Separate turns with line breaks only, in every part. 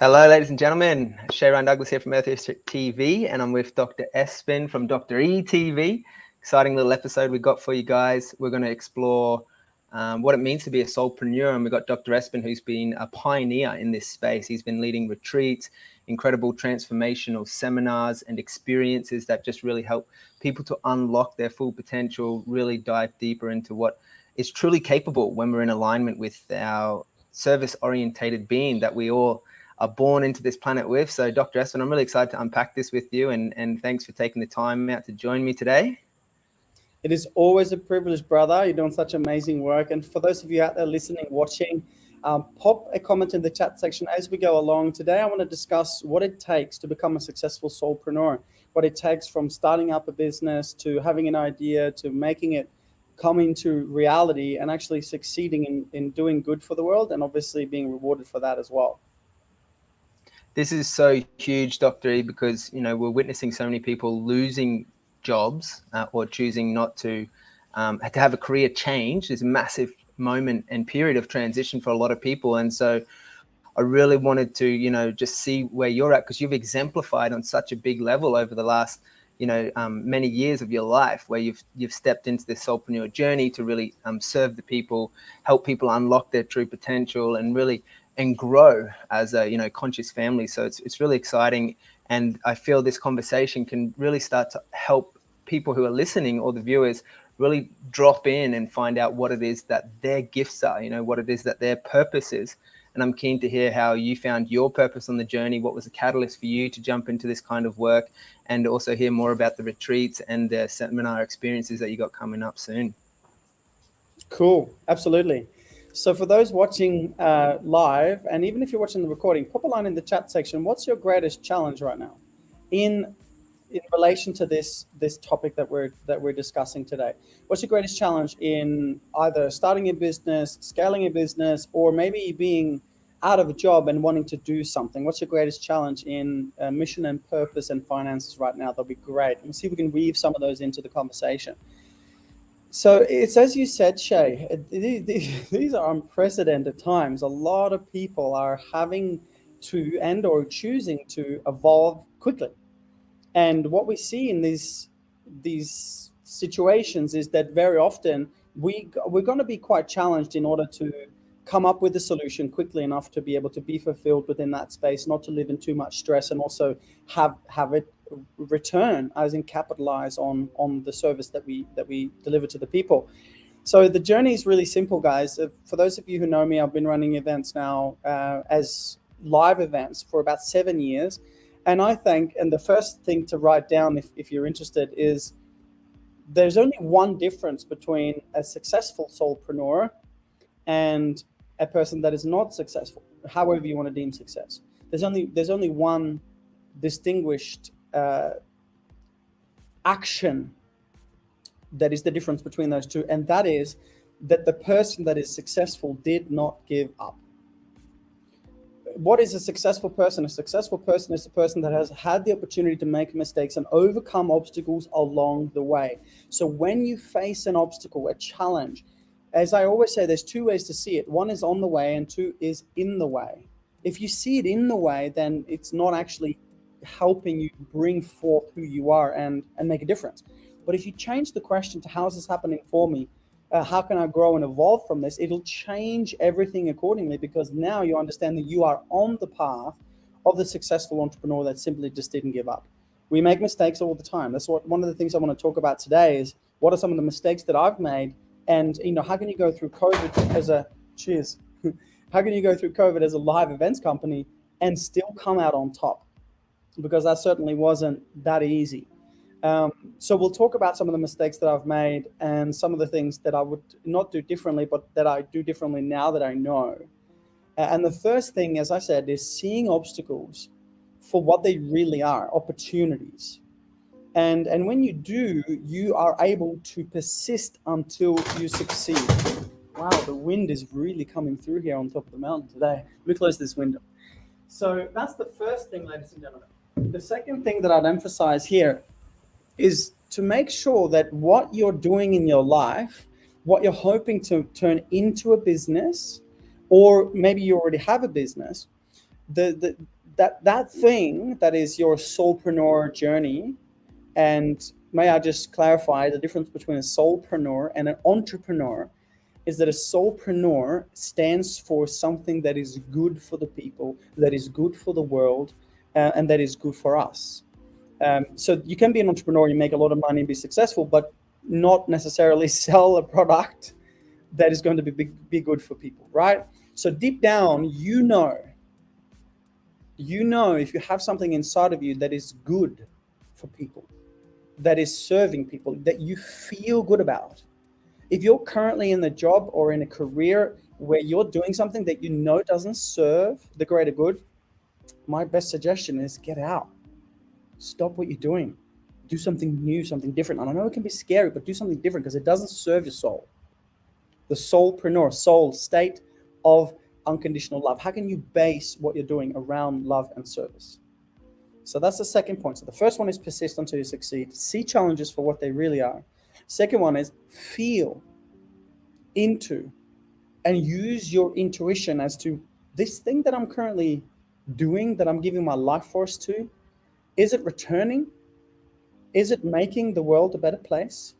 Hello, ladies and gentlemen. Shay and Douglas here from Earth History TV, and I'm with Dr Espin from Dr E TV. Exciting little episode we got for you guys. We're going to explore what it means to be a soulpreneur, and we've got Dr Espin, who's been a pioneer in this space. He's been leading retreats, incredible transformational seminars and experiences that just really help people to unlock their full potential, really dive deeper into what is truly capable when we're in alignment with our service-orientated being that we all are born into this planet with. So Dr. Espin, I'm really excited to unpack this with you, and thanks for taking the time out to join me today.
It is always a privilege, brother. You're doing such amazing work. And for those of you out there listening, watching, pop a comment in the chat section as we go along. Today, I want to discuss what it takes to become a successful soulpreneur, what it takes from starting up a business to having an idea to making it come into reality and actually succeeding in doing good for the world and obviously being rewarded for that as well.
This is so huge, Dr. E, because, we're witnessing so many people losing jobs or choosing not to have a career change. There's a massive moment and period of transition for a lot of people. And so I really wanted to, just see where you're at, because you've exemplified on such a big level over the last, many years of your life, where you've stepped into this soulpreneur journey to really serve the people, help people unlock their true potential, and grow as a conscious family. So it's really exciting, and I feel this conversation can really start to help people who are listening, or the viewers, really drop in and find out what it is that their gifts are, what it is that their purpose is. And I'm keen to hear how you found your purpose on the journey, what was the catalyst for you to jump into this kind of work, and also hear more about the retreats and the seminar experiences that you got coming up soon.
Cool, absolutely. So for those watching live, and even if you're watching the recording, pop a line in the chat section. What's your greatest challenge right now in relation to this topic that we're discussing today? What's your greatest challenge in either starting a business, scaling a business, or maybe being out of a job and wanting to do something? What's your greatest challenge in mission and purpose and finances right now? That'll be great. And we'll see if we can weave some of those into the conversation. So it's, as you said, Shay, these are unprecedented times. A lot of people are having to or choosing to evolve quickly. And what we see in these situations is that very often we're going to be quite challenged in order to come up with a solution quickly enough to be able to be fulfilled within that space, not to live in too much stress, and also have it return, as in capitalize on the service that we deliver to the people. So the journey is really simple, guys. For those of you who know me, I've been running events now as live events for about 7 years. And I think, and the first thing to write down if you're interested is, there's only one difference between a successful soulpreneur and a person that is not successful, however you want to deem success. There's only one distinguished action that is the difference between those two, and that is that the person that is successful did not give up. What is a successful person? A successful person is a person that has had the opportunity to make mistakes and overcome obstacles along the way. So when you face an obstacle, a challenge, as I always say, there's two ways to see it. One is on the way, and two is in the way. If you see it in the way, then it's not actually helping you bring forth who you are and make a difference. But if you change the question to, how is this happening for me? How can I grow and evolve from this? It'll change everything accordingly, because now you understand that you are on the path of the successful entrepreneur that simply just didn't give up. We make mistakes all the time. That's one of the things I want to talk about today is, what are some of the mistakes that I've made? And, how can you go through COVID as a, cheers. How can you go through COVID as a live events company and still come out on top? Because that certainly wasn't that easy. So we'll talk about some of the mistakes that I've made and some of the things that I would not do differently, but that I do differently now that I know. And the first thing, as I said, is seeing obstacles for what they really are, opportunities. And when you do, you are able to persist until you succeed. Wow, the wind is really coming through here on top of the mountain today. Let me close this window. So that's the first thing, ladies and gentlemen. The second thing that I'd emphasize here is to make sure that what you're doing in your life, what you're hoping to turn into a business, or maybe you already have a business, that thing that is your soulpreneur journey. And may I just clarify the difference between a soulpreneur and an entrepreneur is that a soulpreneur stands for something that is good for the people, that is good for the world, and that is good for us. So you can be an entrepreneur, you make a lot of money and be successful, but not necessarily sell a product that is going to be good for people, right? So deep down, you know if you have something inside of you that is good for people, that is serving people, that you feel good about. If you're currently in the job or in a career where you're doing something that you know doesn't serve the greater good, my best suggestion is get out. Stop what you're doing. Do something new, something different. And I know it can be scary, but do something different because it doesn't serve your soul. The soulpreneur, soul, state of unconditional love. How can you base what you're doing around love and service? So that's the second point. So the first one is persist until you succeed. See challenges for what they really are. Second one is feel into and use your intuition as to this thing that I'm currently doing, that I'm giving my life force to, is it returning? Is it making the world a better place?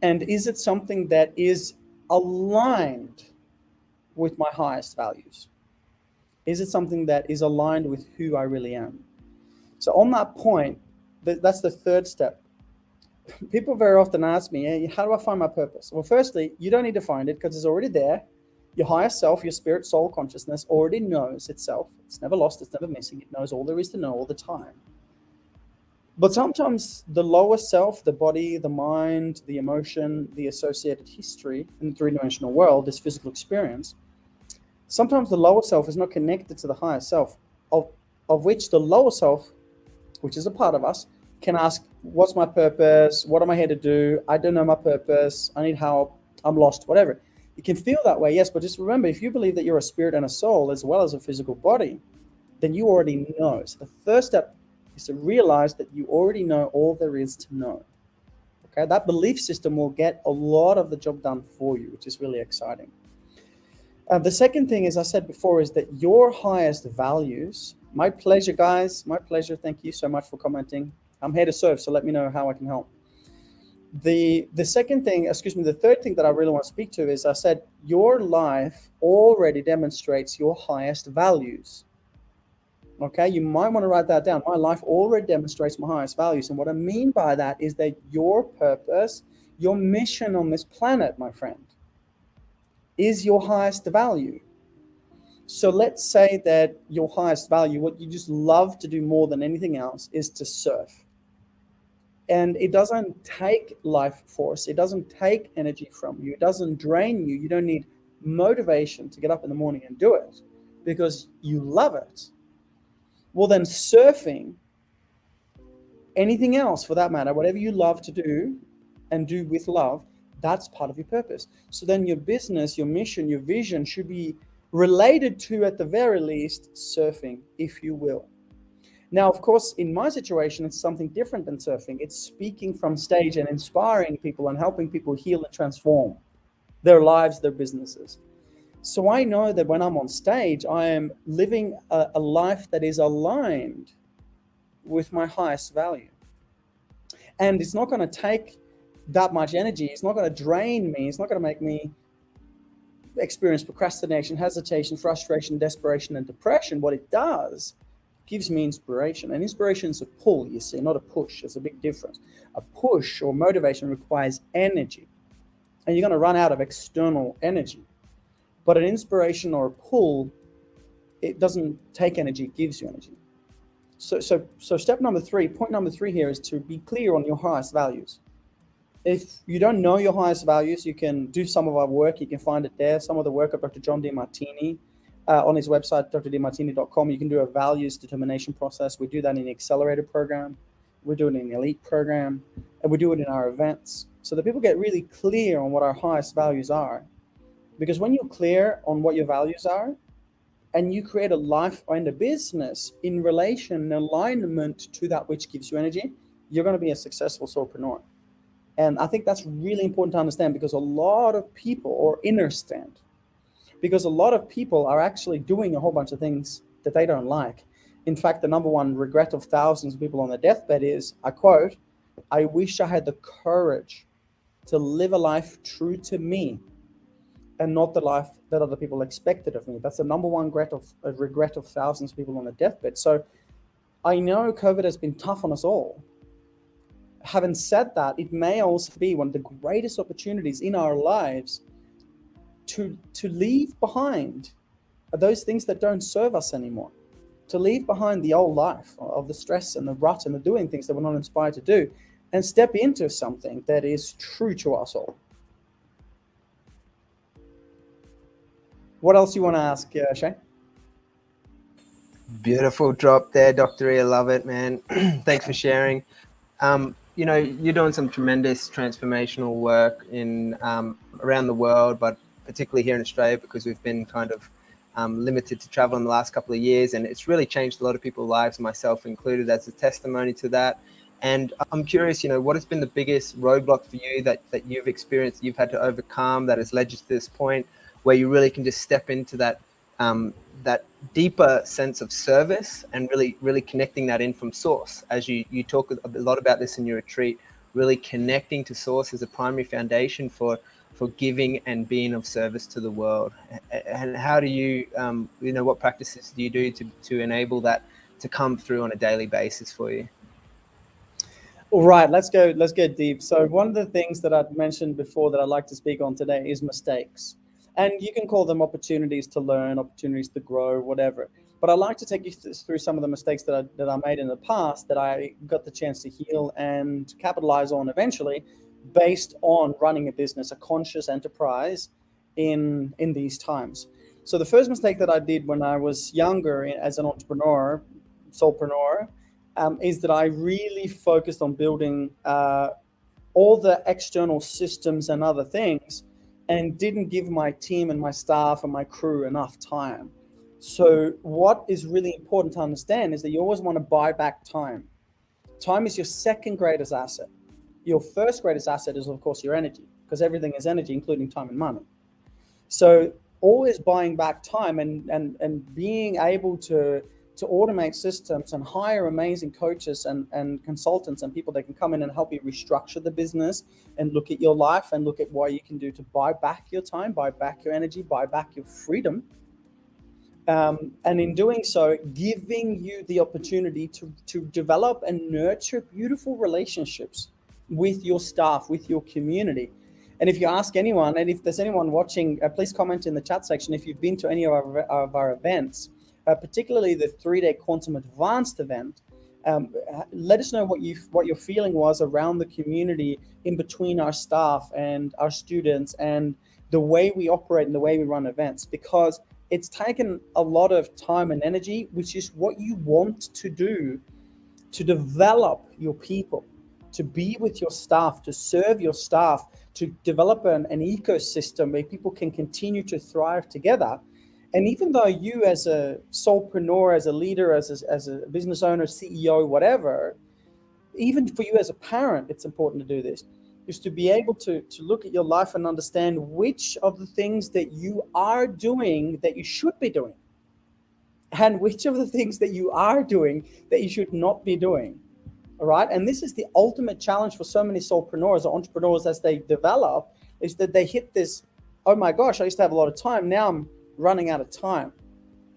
And is it something that is aligned with my highest values? Is it something that is aligned with who I really am? So on that point, that's the third step. People very often ask me, hey, how do I find my purpose? Well, firstly, you don't need to find it because it's already there. Your higher self, your spirit, soul, consciousness already knows itself. It's never lost, it's never missing. It knows all there is to know all the time. But sometimes the lower self, the body, the mind, the emotion, the associated history in the three-dimensional world, this physical experience, sometimes the lower self is not connected to the higher self, of which the lower self, which is a part of us, can ask, what's my purpose? What am I here to do? I don't know my purpose. I need help. I'm lost, whatever. You can feel that way, yes, but just remember, if you believe that you're a spirit and a soul as well as a physical body, then you already know. So the first step is to realize that you already know all there is to know. Okay, that belief system will get a lot of the job done for you, which is really exciting. The second thing, as I said before, is that your highest values, my pleasure, guys, my pleasure. Thank you so much for commenting. I'm here to serve, so let me know how I can help. The third thing that I really want to speak to is, I said, your life already demonstrates your highest values. Okay, you might want to write that down. My life already demonstrates my highest values. And what I mean by that is that your purpose, your mission on this planet, my friend, is your highest value. So let's say that your highest value, what you just love to do more than anything else, is to surf. And it doesn't take life force. It doesn't take energy from you. It doesn't drain you. You don't need motivation to get up in the morning and do it because you love it. Well, then surfing, anything else for that matter, whatever you love to do and do with love, that's part of your purpose. So then your business, your mission, your vision should be related to, at the very least, surfing, if you will. Now, of course, in my situation, it's something different than surfing. It's speaking from stage and inspiring people and helping people heal and transform their lives, their businesses. So I know that when I'm on stage, I am living a life that is aligned with my highest value. And it's not going to take that much energy. It's not going to drain me. It's not going to make me experience procrastination, hesitation, frustration, desperation, and depression. What it does, gives me inspiration. And inspiration is a pull, you see, not a push. There's a big difference. A push or motivation requires energy. And you're going to run out of external energy. But an inspiration or a pull, it doesn't take energy, it gives you energy. So step number three, point number three here is to be clear on your highest values. If you don't know your highest values, you can do some of our work. You can find it there. Some of the work of Dr. John Demartini on his website, drdemartini.com. You can do a values determination process. We do that in the accelerator program. We do it in the elite program. And we do it in our events. So that people get really clear on what our highest values are. Because when you're clear on what your values are, and you create a life and a business in relation and alignment to that which gives you energy, you're going to be a successful soulpreneur. And I think that's really important to understand, because a lot of people, or understand, because a lot of people are actually doing a whole bunch of things that they don't like. In fact, the number one regret of thousands of people on their deathbed is, I quote, "I wish I had the courage to live a life true to me and not the life that other people expected of me." That's the number one regret of thousands of people on their deathbed. So I know COVID has been tough on us all. Having said that, it may also be one of the greatest opportunities in our lives to leave behind those things that don't serve us anymore, to leave behind the old life of the stress and the rut and the doing things that we're not inspired to do, and step into something that is true to us all. What else you want to ask, Shay?
Beautiful drop there, Dr. E. I love it, man. Thanks for sharing. You're doing some tremendous transformational work in around the world, but particularly here in Australia, because we've been kind of limited to travel in the last couple of years, and it's really changed a lot of people's lives, myself included, as a testimony to that. And I'm curious, what has been the biggest roadblock for you that you've experienced, you've had to overcome, that has led you to this point where you really can just step into that that deeper sense of service and really connecting that in from source, as you talk a lot about this in your retreat, really connecting to source as a primary foundation for giving and being of service to the world. And how do you what practices do you do to enable that to come through on a daily basis for you?
All right, let's get deep. So one of the things that I'd mentioned before that I'd like to speak on today is mistakes. And you can call them opportunities to learn, opportunities to grow, whatever. But I'd like to take you through some of the mistakes that I made in the past that I got the chance to heal and capitalize on eventually, based on running a business, a conscious enterprise in these times. So the first mistake that I did when I was younger as an entrepreneur, Soulpreneur, is that I really focused on building all the external systems and other things, and didn't give my team and my staff and my crew enough time. So what is really important to understand is that you always want to buy back time. Time is your second greatest asset. Your first greatest asset is, of course, your energy, because everything is energy, including time and money. So always buying back time and being able to automate systems and hire amazing coaches and consultants and people that can come in and help you restructure the business and look at your life and look at what you can do to buy back your time, buy back your energy, buy back your freedom. And in doing so, giving you the opportunity to develop and nurture beautiful relationships with your staff, with your community. And if you ask anyone, and if there's anyone watching, please comment in the chat section if you've been to any of our events, particularly the 3-day Quantum Advanced event. Let us know what your feeling was around the community in between our staff and our students and the way we operate and the way we run events, because it's taken a lot of time and energy, which is what you want to do to develop your people, to be with your staff, to serve your staff, to develop an ecosystem where people can continue to thrive together. And even though you as a soulpreneur, as a leader, as a business owner, CEO, whatever, even for you as a parent, it's important to do this, is to be able to look at your life and understand which of the things that you are doing that you should be doing, and which of the things that you are doing that you should not be doing. All right. And this is the ultimate challenge for so many soulpreneurs or entrepreneurs as they develop, is that they hit this, oh my gosh, I used to have a lot of time. Now I'm running out of time.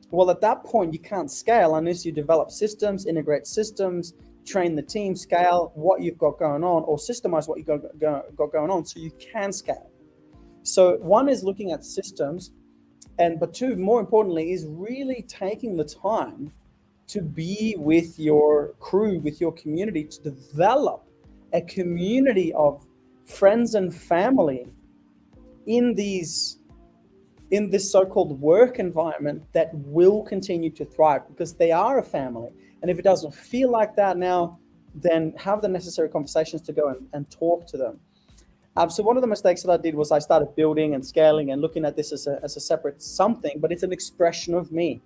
Well, at that point, you can't scale unless you develop systems, integrate systems, train the team, scale what you've got going on, or systemize what you've got going on so you can scale. So one is looking at systems, but two, more importantly, is really taking the time to be with your crew, with your community, to develop a community of friends and family in this so-called work environment that will continue to thrive, because they are a family. And if it doesn't feel like that now, then have the necessary conversations to go and talk to them. So one of the mistakes that I did was I started building and scaling and looking at this as a separate something, but it's an expression of me.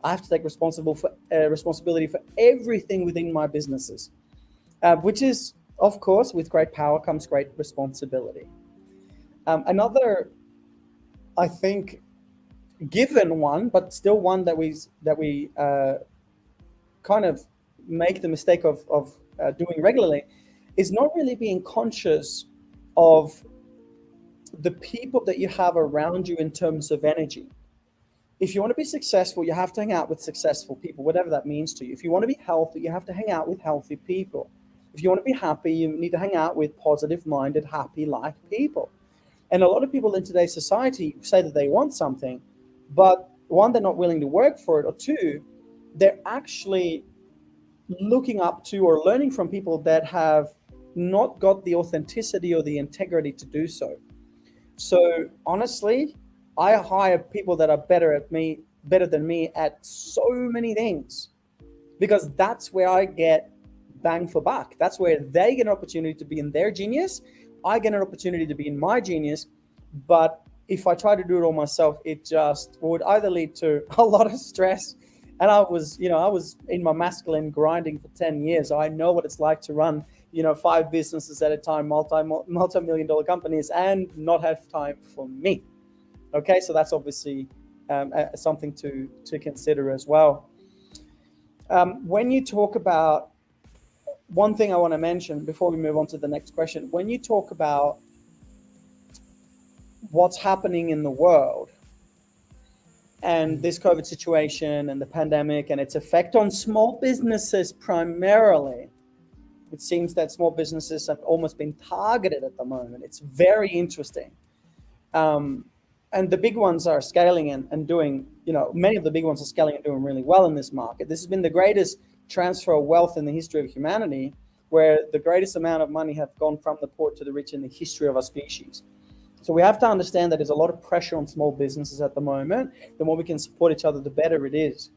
I have to take responsibility for everything within my businesses, which is, of course, with great power comes great responsibility. Another, I think, given one, but still one that we kind of make the mistake of doing regularly, is not really being conscious of the people that you have around you in terms of energy. If you want to be successful, you have to hang out with successful people, whatever that means to you. If you want to be healthy, you have to hang out with healthy people. If you want to be happy, you need to hang out with positive-minded, happy-like people. And a lot of people in today's society say that they want something, but one, they're not willing to work for it, or two, they're actually looking up to or learning from people that have not got the authenticity or the integrity to do so. So honestly, I hire people that are better than me at so many things, because that's where I get bang for buck. That's where they get an opportunity to be in their genius. I get an opportunity to be in my genius. But if I try to do it all myself, it just would either lead to a lot of stress. And I was in my masculine grinding for 10 years. So I know what it's like to run, 5 businesses at a time, multi-million dollar companies, and not have time for me. Okay, so that's obviously something to consider as well. When you talk about, one thing I want to mention before we move on to the next question, when you talk about what's happening in the world and this COVID situation and the pandemic and its effect on small businesses primarily, it seems that small businesses have almost been targeted at the moment. It's very interesting. And the big ones are scaling and doing, many of the big ones are scaling and doing really well in this market. This has been the greatest transfer of wealth in the history of humanity, where the greatest amount of money have gone from the poor to the rich in the history of our species. So we have to understand that there's a lot of pressure on small businesses at the moment. The more we can support each other, the better it is.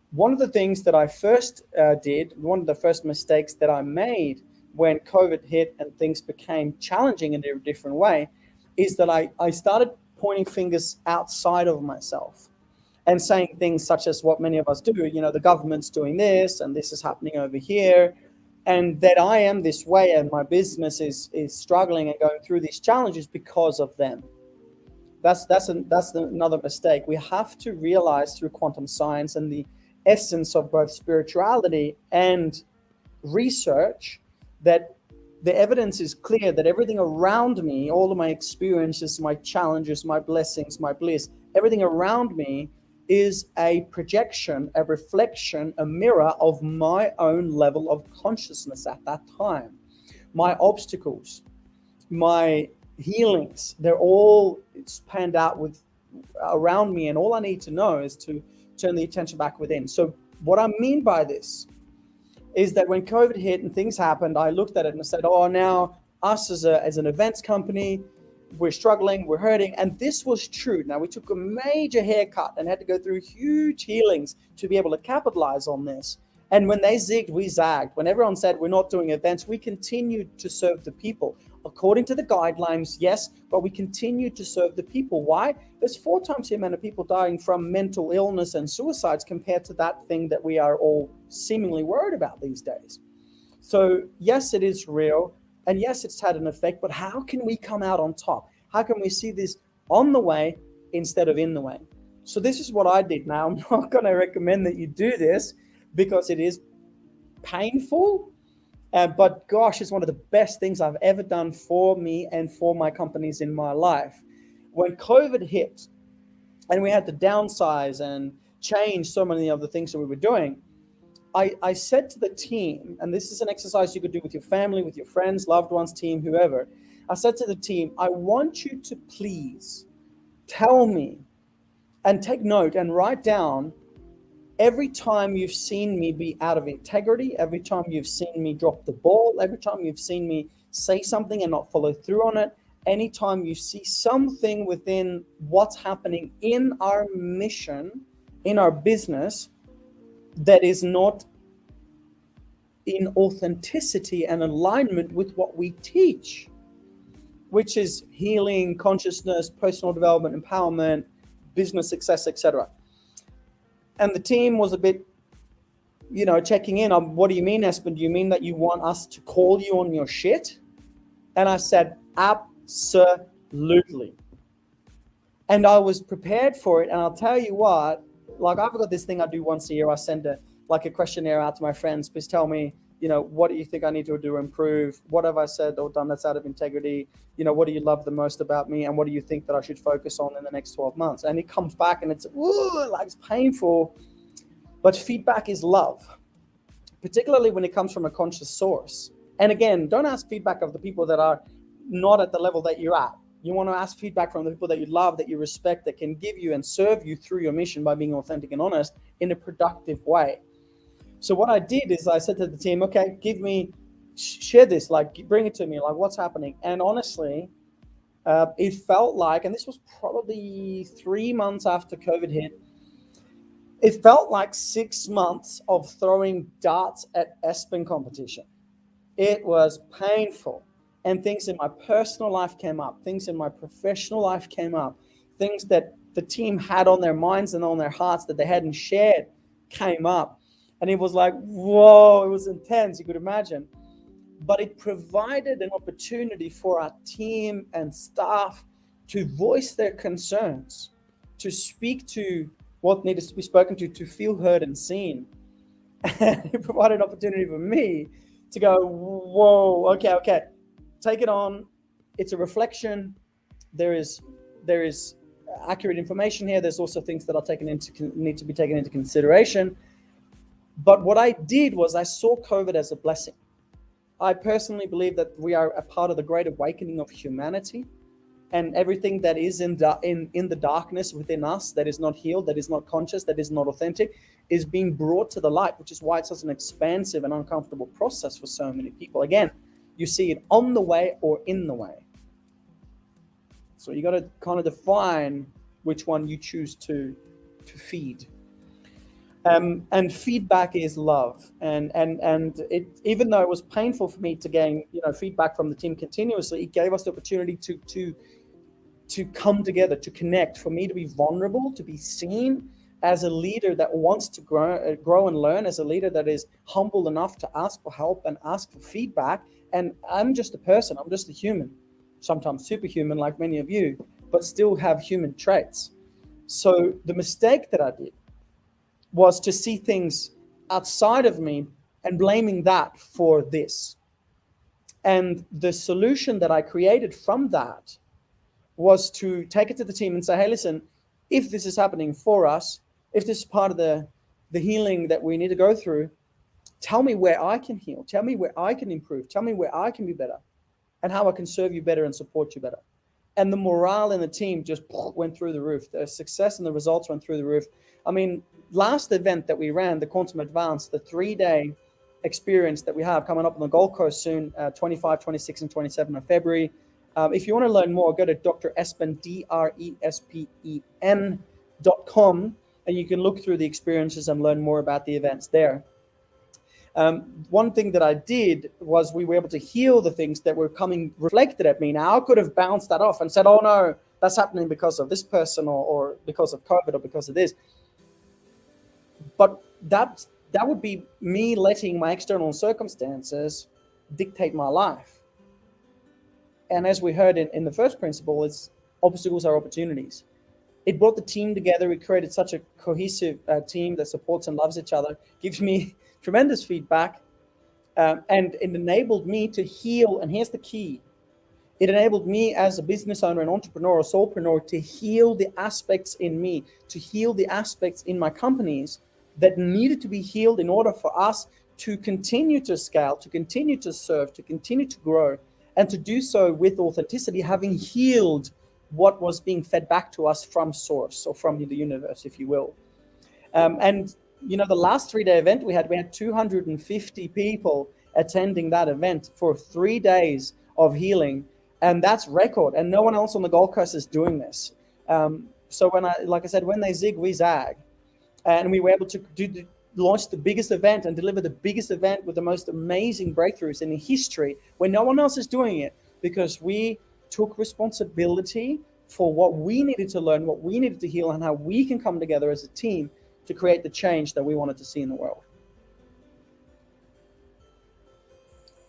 One of the things that I first did, one of the first mistakes that I made when COVID hit and things became challenging in a different way, is that I started pointing fingers outside of myself and saying things such as what many of us do, the government's doing this and this is happening over here, and that I am this way and my business is struggling and going through these challenges because of them. That's another mistake. We have to realize through quantum science and the essence of both spirituality and research that the evidence is clear that everything around me, all of my experiences, my challenges, my blessings, my bliss, everything around me is a projection, a reflection, a mirror of my own level of consciousness at that time. My obstacles, my healings, they're all panned out with around me, and all I need to know is to turn the attention back within. So what I mean by this is that when COVID hit and things happened, I looked at it and I said, oh, now us as an events company, we're struggling, we're hurting. And this was true. Now, we took a major haircut and had to go through huge healings to be able to capitalize on this. And when they zigged, we zagged. When everyone said we're not doing events, we continued to serve the people. According to the guidelines, yes, but we continued to serve the people. Why? There's 4 times the amount of people dying from mental illness and suicides compared to that thing that we are all seemingly worried about these days. So yes, it is real. And yes, it's had an effect, but how can we come out on top? How can we see this on the way instead of in the way? So this is what I did. Now, I'm not going to recommend that you do this because it is painful, but gosh, it's one of the best things I've ever done for me and for my companies in my life. When COVID hit and we had to downsize and change so many of the things that we were doing, I said to the team, and this is an exercise you could do with your family, with your friends, loved ones, team, whoever. I said to the team, I want you to please tell me and take note and write down every time you've seen me be out of integrity, every time you've seen me drop the ball, every time you've seen me say something and not follow through on it, anytime you see something within what's happening in our mission, in our business, that is not in authenticity and alignment with what we teach, which is healing, consciousness, personal development, empowerment, business success, etc. And the team was a bit, checking in on, what do you mean, Espen? Do you mean that you want us to call you on your shit? And I said, absolutely. And I was prepared for it. And I'll tell you what, like I've got this thing I do once a year. I send a questionnaire out to my friends. Please tell me, what do you think I need to do to improve? What have I said or done that's out of integrity? What do you love the most about me? And what do you think that I should focus on in the next 12 months? And it comes back and it's, it's painful. But feedback is love, particularly when it comes from a conscious source. And again, don't ask feedback of the people that are not at the level that you're at. You want to ask feedback from the people that you love, that you respect, that can give you and serve you through your mission by being authentic and honest in a productive way. So what I did is I said to the team, okay, share this, bring it to me, what's happening? And honestly, it felt like, and this was probably 3 months after COVID hit, it felt like 6 months of throwing darts at Espen competition. It was painful. And things in my personal life came up. Things in my professional life came up. Things that the team had on their minds and on their hearts that they hadn't shared came up. And it was like, whoa, it was intense, you could imagine. But it provided an opportunity for our team and staff to voice their concerns, to speak to what needed to be spoken to feel heard and seen. And it provided an opportunity for me to go, whoa, okay. Take it on. It's a reflection. There is accurate information here. There's also things that need to be taken into consideration. But what I did was I saw COVID as a blessing. I personally believe that we are a part of the great awakening of humanity, and everything that is in the darkness within us, that is not healed, that is not conscious, that is not authentic, is being brought to the light, which is why it's such an expansive and uncomfortable process for so many people. Again, you see it on the way or in the way. So you got to kind of define which one you choose to feed. And feedback is love. And it, even though it was painful for me to gain, feedback from the team continuously, it gave us the opportunity to come together, to connect, for me to be vulnerable, to be seen as a leader that wants to grow and learn, as a leader that is humble enough to ask for help and ask for feedback. And I'm just a person, I'm just a human, sometimes superhuman like many of you, but still have human traits. So the mistake that I did was to see things outside of me and blaming that for this. And the solution that I created from that was to take it to the team and say, hey, listen, if this is happening for us, if this is part of the healing that we need to go through, tell me where I can heal. Tell me where I can improve. Tell me where I can be better and how I can serve you better and support you better. And the morale in the team just went through the roof. The success and the results went through the roof. I mean, last event that we ran, the Quantum Advance, the 3-day experience that we have coming up on the Gold Coast soon, 25, 26, and 27 of February. If you want to learn more, go to Dr Espen, DRESPEN.com, and you can look through the experiences and learn more about the events there. One thing that I did was we were able to heal the things that were coming reflected at me. Now, I could have bounced that off and said, oh, no, that's happening because of this person or because of COVID or because of this. But that would be me letting my external circumstances dictate my life. And as we heard in the first principle, it's obstacles are opportunities. It brought the team together. It created such a cohesive team that supports and loves each other, gives me tremendous feedback, and it enabled me to heal. And here's the key. It enabled me as a business owner, an entrepreneur, a soulpreneur, to heal the aspects in me, to heal the aspects in my companies that needed to be healed in order for us to continue to scale, to continue to serve, to continue to grow, and to do so with authenticity, having healed what was being fed back to us from source, or from the universe, if you will. And the last 3-day event we had 250 people attending that event for 3 days of healing. And that's record. And no one else on the Gold Coast is doing this. So when they zig, we zag. And we were able to launch the biggest event and deliver the biggest event with the most amazing breakthroughs in history when no one else is doing it, because we took responsibility for what we needed to learn, what we needed to heal, and how we can come together as a team to create the change that we wanted to see in the world.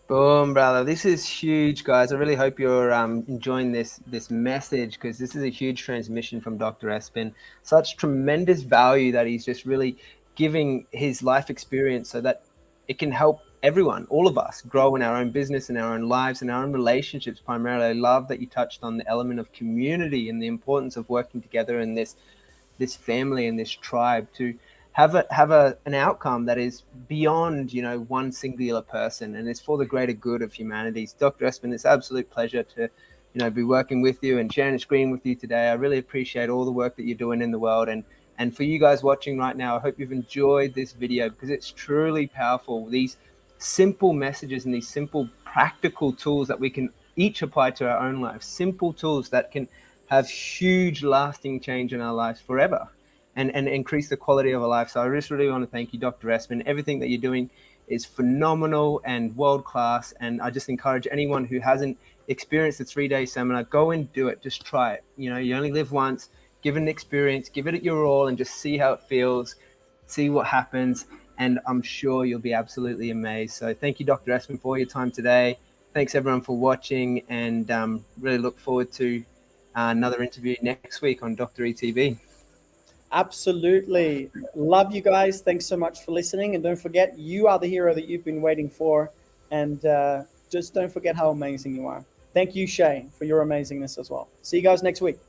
Boom, brother. This is huge, guys. I really hope you're enjoying this message, because this is a huge transmission from Dr. Espin. Such tremendous value that he's just really giving his life experience so that it can help everyone, all of us, grow in our own business, in our own lives, in our own relationships primarily. I love that you touched on the element of community and the importance of working together in this family and this tribe to have an outcome that is beyond, you know, one singular person, and it's for the greater good of humanity. Dr. Espin, it's an absolute pleasure to, you know, be working with you and sharing a screen with you today. I really appreciate all the work that you're doing in the world, and for you guys watching right now, I hope you've enjoyed this video, because it's truly powerful. These simple messages and these simple practical tools that we can each apply to our own lives, simple tools that can have huge lasting change in our lives forever, and increase the quality of our life. So I just really want to thank you, Dr. Espin. Everything that you're doing is phenomenal and world class, and I just encourage anyone who hasn't experienced the 3-day seminar, go and do it. Just try it. You know, you only live once. Give it an experience, give it your all, and just see how it feels, see what happens, and I'm sure you'll be absolutely amazed. So thank you, Dr. Espin, for your time today. Thanks everyone for watching, and really look forward to another interview next week on Dr. ETV.
Absolutely. Love you guys. Thanks so much for listening. And don't forget, you are the hero that you've been waiting for. And just don't forget how amazing you are. Thank you, Shay, for your amazingness as well. See you guys next week.